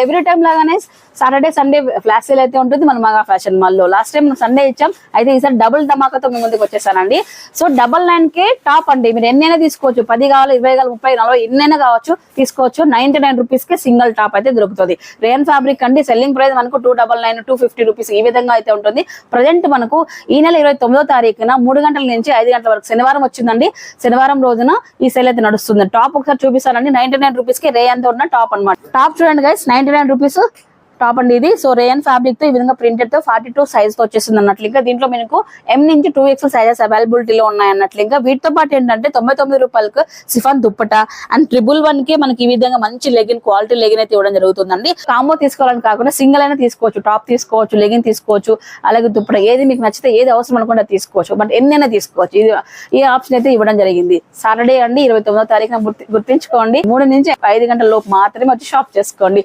Every time లాగానే Saturday Sunday flash sale అయితే ఉంటుంది మన మగా ఫ్యాషన్ మాల్లో. లాస్ట్ టైం మనం సండే ఇచ్చాం, అయితే ఈసారి డబుల్ ధమాకాతో మీ ముందుకు వచ్చేసానండి. సో 99K టాప్ అండి. మీరు ఎన్నైనా తీసుకోవచ్చు, 10 కావాలి, 20 కావాలి, 30, 40 ఎన్నైనా కావచ్చు తీసుకోవచ్చు. 99 రూపీస్ కి సింగిల్ టాప్ అయితే దొరుకుతుంది. రేయన్ ఫ్యాబ్రిక్ అండి. సెల్లింగ్ ప్రైస్ మనకు 299, 250 రూపీస్ ఈ విధంగా అయితే ఉంటుంది. ప్రజెంట్ మనకు ఈ నెల 29వ తారీఖున 3 గంటల నుంచి 5 గంటల వరకు శనివారం వచ్చిందండి. శనివారం రోజున ఈ సేల్ అయితే నడుస్తుంది. టాప్ ఒకసారి చూపిస్తానండి. 99 రూపీస్ కి రేయన్ తో ఉన్న టాప్ అనమాట. టాప్ చూడండి గైస్, 99 రూపీస్ టాప్ అండి ఇది. సో రేయన్ ఫ్యాబ్రిక్ తో ఈ విధంగా ప్రింటెడ్ తో 42 సైజ్ తో వచ్చేసింది అన్నట్లు. ఇంకా దీంట్లో మీకు M నుంచి 2XL సైజెస్ అవైలబిలిటీలో ఉన్నాయి అన్నట్లు. ఇంకా వీటితో పాటు ఏంటంటే 99 రూపాయలకు సిఫాన్ దుప్పట అండ్ 111 కి మనకి ఈ విధంగా మంచి లెగిన్, క్వాలిటీ లెగిన్ అయితే ఇవ్వడం జరుగుతుందండి. కాంబో తీసుకోవాలని కాకుండా సింగిల్ అయినా తీసుకోవచ్చు, టాప్ తీసుకోవచ్చు, లెగిన్ తీసుకోవచ్చు, అలాగే దుప్పట ఏది మీకు నచ్చితే ఏది అవసరం అనుకుంటే తీసుకోవచ్చు. బట్ ఎన్నైనా తీసుకోవచ్చు. ఇది ఈ ఆప్షన్ అయితే ఇవ్వడం జరిగింది. సాటర్డే అండి 29వ తారీఖున గుర్తించుకోండి. 3 నుంచి 5 గంటల లోపు మాత్రమే వచ్చి షాప్ చేసుకోండి.